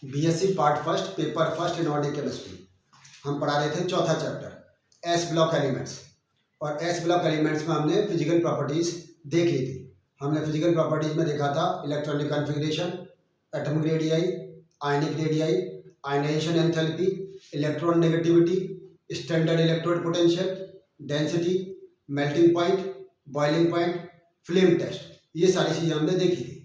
BSc part first paper first inorganic chemistry हम पढ़ा रहे थे चौथा चैप्टर एस ब्लॉक एलिमेंट्स। और एस ब्लॉक एलिमेंट्स में हमने फिजिकल प्रॉपर्टीज देख ली थी। हमने फिजिकल प्रॉपर्टीज में देखा था electronic configuration, atomic radii, ionic radii, ionization enthalpy, electron negativity, standard electrode potential, density, melting point, boiling point, flame test, ये सारी चीज़ें हमने देखी थी।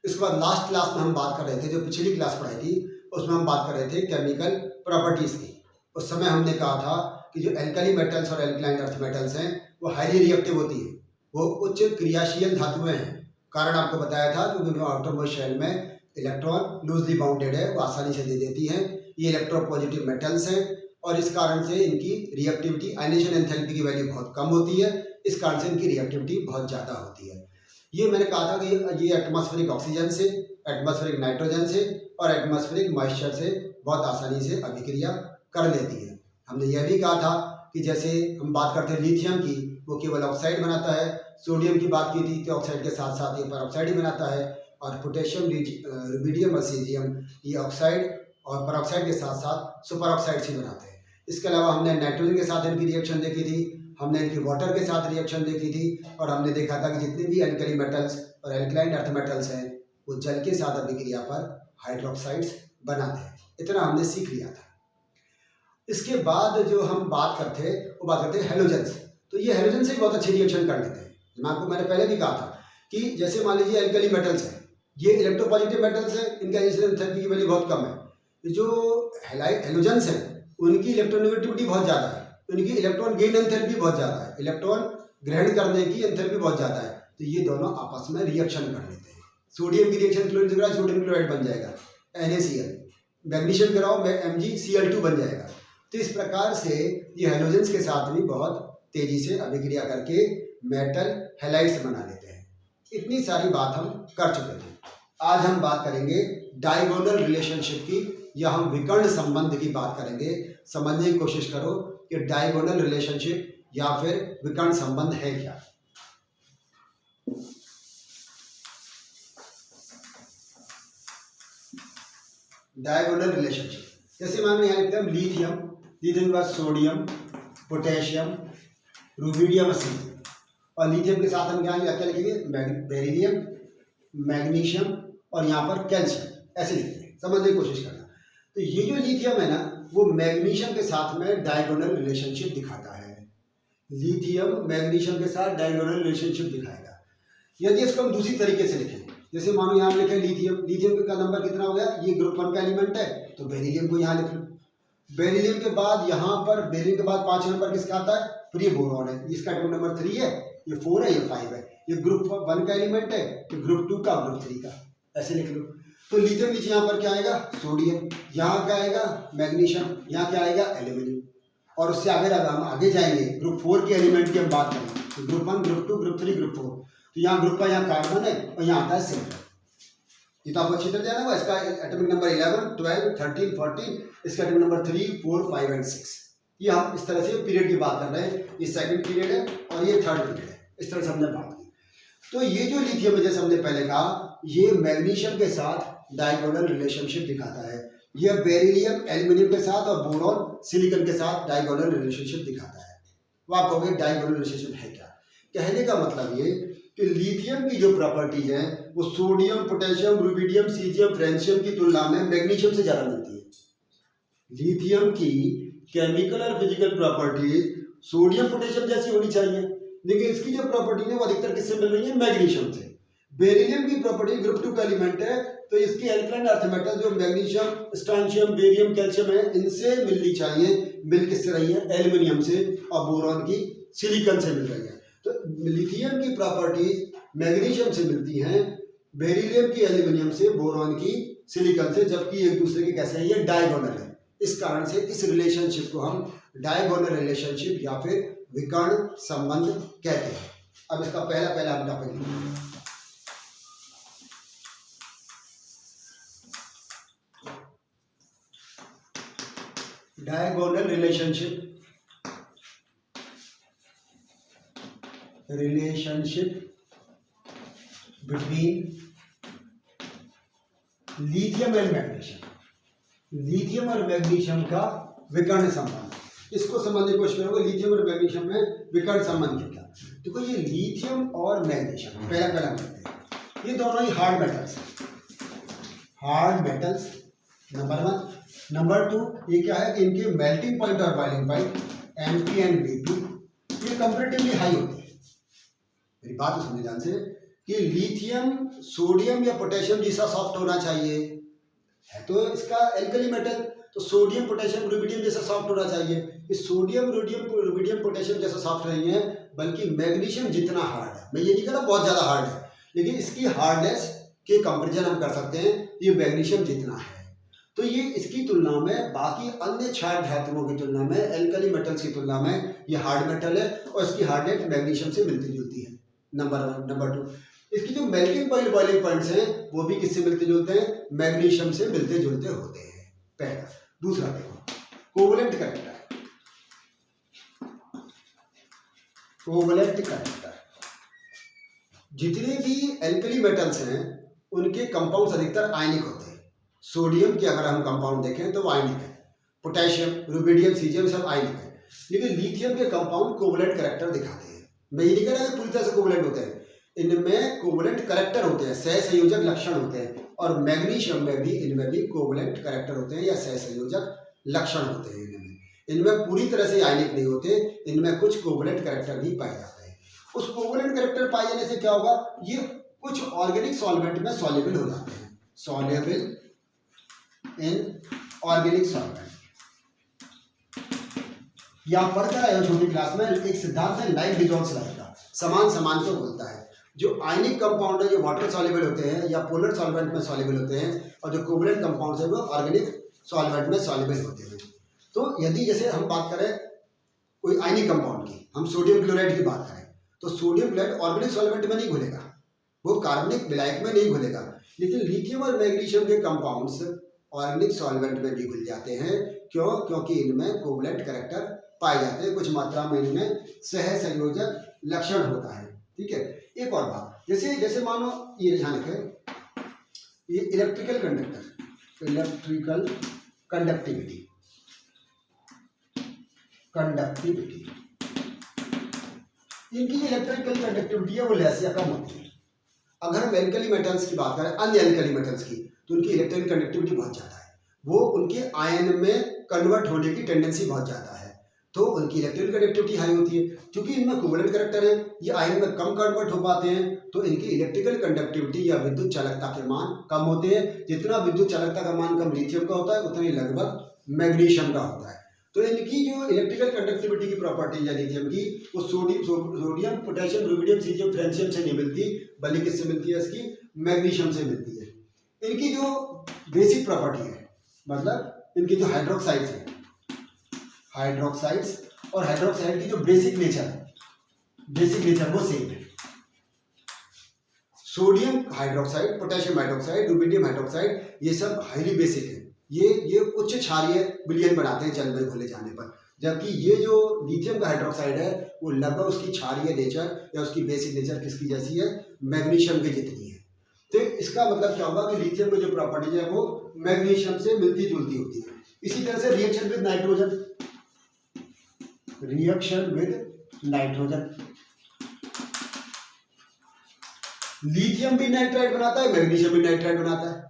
इसके बाद लास्ट क्लास में हम बात कर रहे थे, जो पिछली क्लास पढ़ाई थी उसमें हम बात कर रहे थे केमिकल प्रॉपर्टीज़ की। उस समय हमने कहा था कि जो एल्कली मेटल्स और एल्कलाइन अर्थ मेटल्स हैं वो हाईली रिएक्टिव होती हैं, वो उच्च क्रियाशील धातुएं हैं। कारण आपको बताया था क्योंकि आउटरमोस्ट शेल में इलेक्ट्रॉन लूजली बाउंडेड है, वो आसानी से दे देती हैं। ये इलेक्ट्रोपॉजिटिव मेटल्स हैं और इस कारण से इनकी रिएक्टिविटी, आयनाइजेशन एंथैल्पी की वैल्यू बहुत कम होती है। इस कारण से इनकी रिएक्टिविटी बहुत ज़्यादा होती है। ये मैंने कहा था कि ये एटमॉस्फेरिक ऑक्सीजन से, एटमॉस्फेरिक नाइट्रोजन से और एटमॉस्फेरिक मॉइस्चर से बहुत आसानी से अभिक्रिया कर लेती है। हमने यह भी कहा था कि जैसे हम बात करते हैं लिथियम की, वो केवल ऑक्साइड बनाता है। सोडियम की बात की थी तो ऑक्साइड के साथ साथ ये परऑक्साइड ही बनाता है। और पोटेशियम, रुबिडियम और सीजियम ये ऑक्साइड और परऑक्साइड के साथ साथ सुपर ऑक्साइड ही बनाते हैं। इसके अलावा हमने नाइट्रोजन के साथ इनकी रिएक्शन देखी थी, हमने इनकी वाटर के साथ रिएक्शन देखी थी और हमने देखा था कि जितने भी एल्कली मेटल्स और एल्कलाइन अर्थ मेटल्स हैं वो जल के साथ अभिक्रिया पर हाइड्रोक्साइड्स बनाते हैं। इतना हमने सीख लिया था। इसके बाद जो हम बात करते वो बात करते हैं हेलोजेंस। तो ये हेलोजन से भी बहुत अच्छी रिएक्शन कर लेते हैं। मैंने पहले भी कहा था कि जैसे मान लीजिए एल्कली मेटल्स हैं, ये इलेक्ट्रोपॉजिटिव मेटल्स हैं, इनका आयनाइजेशन एंथैल्पी की वैल्यू बहुत कम है। जो हेलोजेंस हैं उनकी इलेक्ट्रोनेगेटिविटी बहुत ज़्यादा है, उनकी इलेक्ट्रॉन गेन एंथैल्पी बहुत ज़्यादा है, इलेक्ट्रॉन ग्रहण करने की एंथैल्पी बहुत ज़्यादा है। तो ये दोनों आपस में रिएक्शन कर लेते हैं। सोडियम की रिएक्शन क्लोरीन से कराओ, सोडियम क्लोराइड बन जाएगा NaCl, मैग्नीशियम कराओ MgCl2 बन जाएगा। तो इस प्रकार से ये हेलोजेंस के साथ भी बहुत तेजी से अभिक्रिया करके मेटल हैलाइड्स बना लेते हैं। इतनी सारी बात हम कर चुके थे। आज हम बात करेंगे डायगोनल रिलेशनशिप की, या हम विकर्ण संबंध की बात करेंगे। समझने की कोशिश करो कि डायगोनल रिलेशनशिप या फिर विकर्ण संबंध है क्या। डायगोनल रिलेशनशिप जैसे मान यहाँ लिखते हैं लिथियम, लिथियम के बाद सोडियम, पोटेशियम, रुबिडियम सी, और लिथियम के साथ हम यहाँ क्या लिखेंगे बेरिलियम, मैग्नीशियम और यहाँ पर कैल्शियम, ऐसे लिखते हैं। समझने की कोशिश करना। तो ये जो लिथियम है ना, वो मैग्नीशियम के साथ में डायगोनल रिलेशनशिप दिखाता है। लिथियम मैग्नीशियम के साथ डायगोनल रिलेशनशिप दिखाएगा। यदि इसको हम दूसरी तरीके से लिखें, जैसे मानो यहाँ लिखे लिथियम, लिथियम का नंबर कितना हो गया, ये ग्रुप 1 का एलिमेंट है, तो बेरिलियम को यहाँ लिख लो। बेरिलियम के बाद यहाँ पर बेरिलियम के बाद 5 नंबर किसका आता है, प्री बोरॉन है। इसका एटॉमिक नंबर 3 है, ये 4 है, ये 5 है। ये ग्रुप 1 का एलिमेंट है, ये ग्रुप 2 का, ग्रुप 3 का, ऐसे लिख लो। तो लिथियम नीचे यहाँ पर क्या आएगा, सोडियम, यहाँ क्या आएगा मैग्नीशियम, यहाँ क्या आएगा एल्यूमिनियम। और उससे आगे हम आगे जाएंगे, ग्रुप 4 के एलिमेंट की हम बात करें तो ग्रुप 1, ग्रुप 2, ग्रुप 3, ग्रुप 4। तो यहाँ ग्रुप का यहाँ कार्बन है और यहाँ आता है सिलिकॉन। ये तो आपको अच्छी तरह जाना होगा। इसका एटॉमिक नंबर 11, 12, 13, 14, इसका एटॉमिक नंबर 3, 4, 5 और 6। ये हम इस तरह से पीरियड की बात कर रहे हैं। ये सेकंड पीरियड है और ये थर्ड पीरियड है। इस तरह से हमने बात की। तो ये जो लिथियम है, जैसे हमने पहले कहा, ये मैग्नीशियम के साथ डायगोनल रिलेशनशिप दिखाता है। यह बेरिलियम एल्यूमिनियम के साथ और बोरॉन सिलिकॉन के साथ डायगोनल रिलेशनशिप दिखाता है। वो आप कहोगे डायगोनल रिलेशनशिप है क्या। कहने का मतलब ये कि लिथियम की जो प्रॉपर्टीज हैं वो sodium, potassium, rubidium, caesium, francium की तुलना में मैग्नीशियम से ज़्यादा मिलती है। लिथियम की केमिकल और फिजिकल प्रॉपर्टीज सोडियम, पोटेशियम जैसी होनी चाहिए, लेकिन इसकी जो प्रॉपर्टी है वो अधिकतर किससे मिल रही है, मैग्नीशियम से। बेरिलियम की प्रॉपर्टी ग्रुप 2 का एलिमेंट है, तो इसकी एल्कलाइन अर्थ मेटल जो मैग्नीशियम, स्ट्रांशियम, बेरियम, कैल्शियम है, इनसे मिलनी चाहिए। मिल किससे रही है, एल्यूमिनियम से, और बोरॉन की सिलिकॉन से मिल रही है। तो लिथियम की प्रॉपर्टीज मैग्नीशियम से मिलती हैं, बेरिलियम की एल्यूमिनियम से, बोरॉन की सिलिकॉन से, जबकि एक दूसरे के कैसे है, ये डायगोनल है। इस कारण से इस रिलेशनशिप को हम डायगोनल रिलेशनशिप या फिर विकर्ण संबंध कहते हैं। अब इसका पहला हम topic diagonal relationship between lithium and magnesium. Lithium और मैग्नीशियम का विकर्ण संबंध, इसको समझने की कोशिश करोगे। लिथियम और मैग्नीशियम में विकर्ण संबंध क्या? देखो ये लिथियम और मैग्नीशियम पहला करते हैं, ये दोनों ही हार्ड मेटल्स हैं, हार्ड मेटल्स नंबर 1। नंबर 2 ये क्या है कि इनके मेल्टिंग पॉइंट और boiling point Mp and Vp ये कंपैरेटिवली हाई होती है। मेरी बात तो समझे ध्यान से कि लिथियम सोडियम या पोटेशियम जैसा सॉफ्ट होना चाहिए, है तो इसका एल्कली मेटल, तो सोडियम पोटेशियम रुबिडियम जैसा सॉफ्ट होना चाहिए। इस सोडियम रुबिडियम पोटेशियम जैसा सॉफ्ट नहीं है, बल्कि मैग्नीशियम जितना हार्ड है, मैं ये नहीं कह रहा बहुत ज़्यादा हार्ड है, लेकिन इसकी हार्डनेस के कंपेरिजन हम कर सकते हैं, ये मैग्नीशियम जितना है। तो ये इसकी तुलना में बाकी अन्य क्षार धातुओं की तुलना में, एल्कली मेटल्स की तुलना में ये हार्ड मेटल है और इसकी हार्डनेस मैग्नीशियम से मिलती जुलती है, नंबर 1। नंबर 2 इसकी जो मेल्टिंग पॉइंट बॉइलिंग पॉइंट्स हैं वो भी किससे मिलते जुलते हैं? मैग्नीशियम से मिलते जुलते होते हैं, पहला। दूसरा देखो कोवलेंट कैरेक्टर, कोवलेंट कैरेक्टर, जितने भी एल्कली मेटल्स हैं उनके कंपाउंड्स अधिकतर आयनिक होते हैं। सोडियम के अगर हम कंपाउंड देखें तो वो आयनिक है, पोटेशियम रुबिडियम सीजियम सब आयनिक है, लेकिन लिथियम के कंपाउंड कोवलेंट कैरेक्टर दिखाते हैं। मैं ये नहीं कह रहा कि पूरी तरह से कोवलेंट होते हैं, इनमें कोवलेंट कैरेक्टर होते हैं, सहसंयोजक लक्षण होते हैं, और मैग्नीशियम में भी इनमें भी कोवलेंट कैरेक्टर होते हैं या सहसंयोजक लक्षण होते हैं। इनमें पूरी तरह से आयनिक नहीं होते, इनमें कुछ कोवलेंट कैरेक्टर भी पाए जाते हैं। उस कोवलेंट कैरेक्टर पाए जाने से क्या होगा, ये कुछ ऑर्गेनिक सॉल्वेंट में सॉल्युबल हो जाते हैं, सॉल्युबल इन ऑर्गेनिक सॉल्वेंट। या पढ़ कर आए हो छोटी क्लास में, एक सिद्धांत है लाइक डिजॉल्व्स लाइक का, समान समान को बोलता है। जो आयनिक कंपाउंड है जो वाटर सॉल्युबल होते हैं या पोलर सॉल्वेंट में सॉल्युबल होते हैं, और जो कोवलेंट कंपाउंड्स है वो ऑर्गेनिक सॉल्वेंट में सॉल्युबल होते हैं। तो यदि जैसे हम बात करें कोई आयनिक कंपाउंड की, हम सोडियम क्लोराइड की बात करें, तो सोडियम क्लोराइड ऑर्गेनिक सॉल्वेंट में नहीं घुलेगा, वो कार्बनिक विलायक में नहीं घुलेगा, लेकिन लिथियम और मैग्नीशियम के कंपाउंड्स ऑर्गेनिक सॉल्वेंट में भी घुल जाते हैं। क्यों? क्योंकि इनमें कोवलेंट कैरेक्टर पाए जाते हैं, कुछ मात्रा में इनमें सहसंयोजक लक्षण होता है। ठीक है, एक और बात, जैसे जैसे मानो ये ध्यान रखें, ये electrical conductor, electrical conductivity, conductivity, इनकी इलेक्ट्रिकल कंडक्टिविटी है वो लेस या कम होती है। अगर हम एल्कली मेटल्स की बात करें, अन्य एल्कली मेटल्स की, तो उनकी इलेक्ट्रिकल कंडक्टिविटी बहुत ज़्यादा है, वो उनके आयन में कन्वर्ट होने की टेंडेंसी बहुत ज़्यादा है, तो उनकी इलेक्ट्रिकल कंडक्टिविटी हाई होती है। क्योंकि इनमें कोवलेंट कैरेक्टर है, ये आयन में कम कन्वर्ट हो पाते हैं, तो इनकी इलेक्ट्रिकल कंडक्टिविटी या विद्युत चालकता के मान कम होते हैं। जितना विद्युत चालकता का मान कम लिथियम का होता है, उतना ही लगभग मैग्नीशियम का होता है। तो इनकी जो इलेक्ट्रिकल कंडक्टिविटी की प्रॉपर्टी है लिथियम की, वो sodium potassium rubidium caesium francium से नहीं मिलती, बल्कि किससे मिलती है? इसकी मैग्नीशियम से मिलती है। इनकी जो बेसिक प्रॉपर्टी है, मतलब इनकी जो हाइड्रोक्साइड्स है, हाइड्रोक्साइड्स और हाइड्रोक्साइड की जो बेसिक नेचर वो सेम है। Sodium hydroxide, potassium hydroxide, rubidium hydroxide, ये सब हाईली बेसिक है, ये उच्च क्षारीय विलयन बनाते हैं जल में घुले जाने पर, जबकि ये जो लिथियम का हाइड्रोक्साइड है वो लगभग उसकी क्षारीय नेचर या उसकी बेसिक नेचर किसकी जैसी है? मैग्नीशियम की जितनी है। तो इसका मतलब क्या होगा कि लिथियम की जो प्रॉपर्टी है वो मैग्नीशियम से मिलती जुलती होती है। इसी तरह से reaction with nitrogen, reaction with nitrogen, lithium भी नाइट्राइड बनाता है, मैग्नीशियम भी नाइट्राइड बनाता है,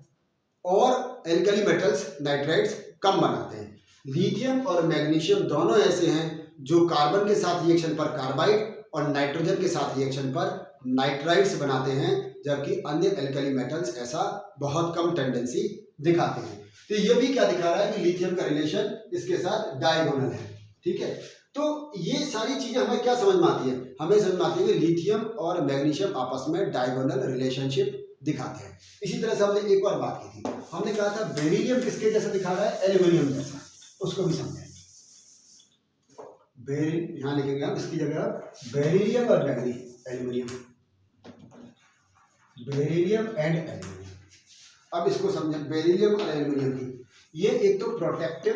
और एल्कली मेटल्स नाइट्राइड्स कम बनाते हैं। लिथियम और मैग्नीशियम दोनों ऐसे हैं जो कार्बन के साथ रिएक्शन पर कार्बाइड और नाइट्रोजन के साथ रिएक्शन पर नाइट्राइड्स बनाते हैं, जबकि अन्य एल्कली मेटल्स ऐसा बहुत कम टेंडेंसी दिखाते हैं। तो ये भी क्या दिखा रहा है कि लिथियम का रिलेशन इसके साथ डायगोनल है। ठीक है, तो ये सारी चीजें हमें क्या समझ में आती है? हमें समझ में आती है कि लिथियम और मैग्नीशियम आपस में डायगोनल रिलेशनशिप दिखाते हैं। इसी तरह से हमने एक और बात की थी, हमने कहा था बेरिलियम किसके जैसा दिखा रहा है? एल्यूमिनियम जैसा, उसको भी समझें। यहाँ लिखेंगे हम इसकी जगह बेरिलियम और एल्यूमिनियम, बेरिलियम एंड एल्यूमिनियम। अब इसको समझें, बेरिलियम और एल्यूमिनियम की, ये एक तो प्रोटेक्टिव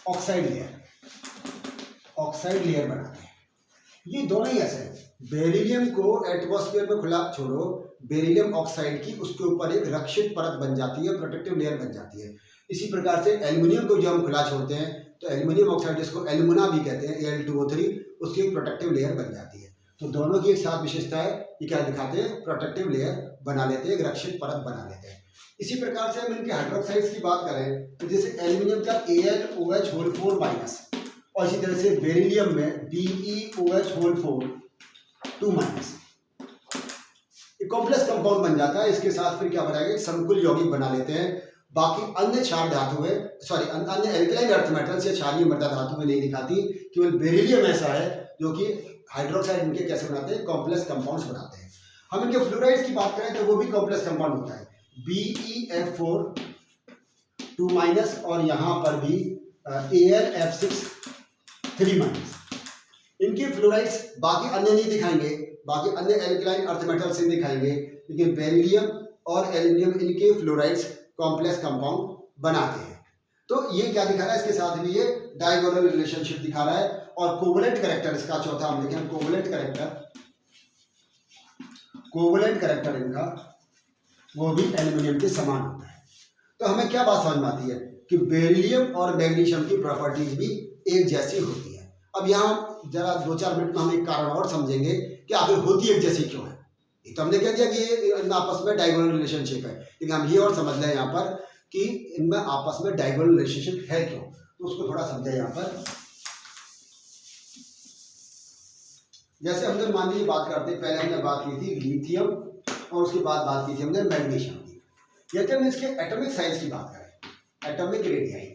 ऑक्साइड लेयर बनाते हैं। ये दोनों ही ऐसे हैं, बेरिलियम को एटमॉस्फेयर में खुला छोड़ो, बेरिलियम ऑक्साइड की उसके ऊपर एक रक्षित परत बन जाती है, प्रोटेक्टिव लेयर बन जाती है। इसी प्रकार से एल्युमिनियम को जो हम खुला छोड़ते हैं तो एल्युमिनियम ऑक्साइड, जिसको एल्युमिना भी कहते हैं, Al2O3, उसकी एक प्रोटेक्टिव लेयर बन जाती है। तो दोनों की एक साथ विशेषता है, ये क्या दिखाते हैं, प्रोटेक्टिव लेयर बना लेते हैं, एक रक्षित परत बना लेते हैं। इसी प्रकार से हम इनके हाइड्रोक्साइड्स की बात करें तो जैसे एल्युमिनियम का AlOH4- और इसी तरह से बेरिलियम में BeOH4 एक कॉम्प्लेक्स कंपाउंड बन जाता है। इसके साथ फिर क्या बनाएंगे, समकुल यौगिक बना लेते हैं। बाकी अन्य क्षार धातुएं, अन्य एल्कलाइन अर्थ मेटल्स या क्षारीय मृदा धातुएं नहीं दिखाती, केवल बेरिलियम ऐसा है जो कि हाइड्रोक्साइड इनके कैसे बनाते हैं, कॉम्प्लेक्स कंपाउंड्स बनाते हैं। हम इनके फ्लोराइड्स की बात करें तो वो भी कॉम्प्लेक्स कंपाउंड होता है, BeF4 और यहाँ पर भी AlF6 इनके फ्लोराइड्स बाकी अन्य नहीं दिखाएंगे, बाकी अन्य एल्कलाइन अर्थ मेटल्स नहीं दिखाएंगे, लेकिन बेरिलियम और एल्युमिनियम इनके फ्लोराइड्स कॉम्प्लेक्स कंपाउंड बनाते हैं। तो ये क्या दिखा रहा है, इसके साथ भी ये डायगोनल रिलेशनशिप दिखा रहा है। और कोवलेंट कैरेक्टर इसका चौथा हम देखें, कोवलेंट कैरेक्टर इनका वो भी एल्युमिनियम के समान होता है। तो हमें क्या बात समझ में आती है कि बेरिलियम और मैग्नीशियम की प्रॉपर्टीज भी एक जैसी होती है। अब यहाँ जरा 2-4 मिनट में हम एक कारण और समझेंगे कि आखिर होती एक जैसी क्यों है। तो हमने कह दिया कि ये आपस में डायगोनल रिलेशनशिप है, लेकिन हम ये और समझ लें यहाँ पर कि इनमें आपस में डायगोनल रिलेशनशिप है क्यों, तो उसको थोड़ा समझे यहाँ पर। जैसे हमने मान लीजिए बात करते, पहले हमने बात की थी लिथियम और उसके बाद बात की थी हमने मैग्नीशियम की। यदि हम इसके एटॉमिक साइज की बात करें, एटॉमिक रेडियाई,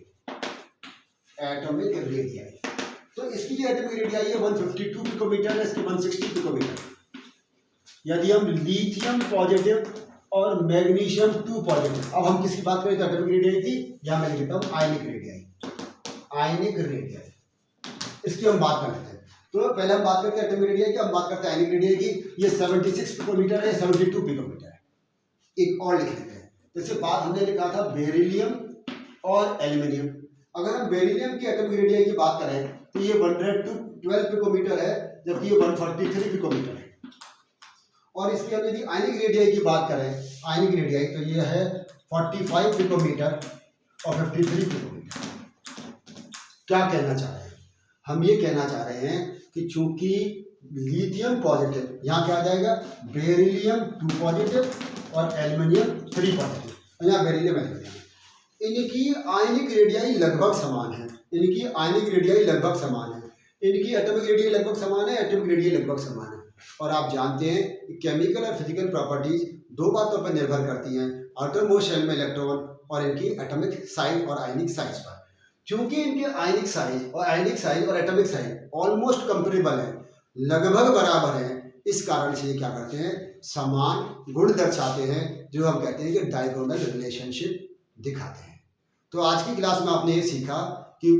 तो इसकी जो एटॉमिक रेडियाई है 152 पिकोमीटर है, इसकी 160 पिकोमीटर। यदि हम लिथियम पॉजिटिव और मैग्नीशियम 2 पॉजिटिव, अब हम किसकी बात करें तो एटॉमिक रेडियाई थी, यहाँ मैं लिखता हूँ आयनिक रेडियाई, इसकी हम बात कर लेते हैं। तो पहले हम बात करते हैं एटॉमिक रेडियाई की, हम बात करते हैं आयनिक रेडियाई की। ये 76 पिकोमीटर है, 72 पिकोमीटर है। एक और लिख लेते हैं, जैसे बात हमने लिखा था बेरिलियम और एल्युमिनियम। अगर हम बेरिलियम की एटॉमिक रेडियाई की बात करें तो ये 112 पिकोमीटर है, जबकि ये 143 पिकोमीटर है। और इसकी हम यदि आयनिक रेडियाई की बात करें, आयनिक रेडियाई, तो ये है 45 पिकोमीटर और 53 पिकोमीटर। क्या कहना चाह रहे हैं हम, ये कहना चाह रहे हैं कि चूंकि लिथियम पॉजिटिव, यहाँ क्या आ जाएगा, बेरिलियम 2 पॉजिटिव और एल्युमिनियम 3 पॉजिटिव, यहाँ बेरिलियम एल्युमिनियम, इनकी आयनिक रेडियाई लगभग समान है, इनकी एटॉमिक रेडियाई लगभग समान है, एटॉमिक रेडियाई लगभग समान है। और आप जानते हैं कि केमिकल और फिजिकल प्रॉपर्टीज 2 बातों पर निर्भर करती हैं, आउटरमोस्ट शेल में इलेक्ट्रॉन और इनकी एटॉमिक साइज और आयनिक साइज पर। क्योंकि इनके आयनिक साइज और एटॉमिक साइज ऑलमोस्ट कंपेरेबल है, लगभग बराबर है, इस कारण से ये क्या करते हैं, समान गुण दर्शाते हैं, जो हम कहते हैं कि डायगोनल रिलेशनशिप दिखाते हैं। तो आज की क्लास में आपने ये सीखा कि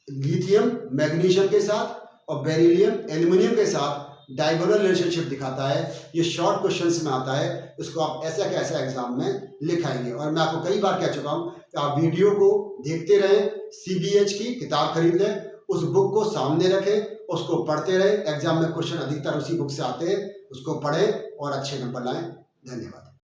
लिथियम मैग्नीशियम के साथ और बेरिलियम एल्युमिनियम के साथ डायगोनल रिलेशनशिप दिखाता है। ये शॉर्ट क्वेश्चंस में आता है, इसको आप ऐसा कैसा एग्जाम में लिखाएंगे। और मैं आपको कई बार कह चुका हूँ कि आप वीडियो को देखते रहें, CBH की किताब खरीद लें, उस बुक को सामने रखें, उसको पढ़ते रहें। एग्जाम में क्वेश्चन अधिकतर उसी बुक से आते हैं, उसको पढ़ें और अच्छे नंबर लाएं। धन्यवाद।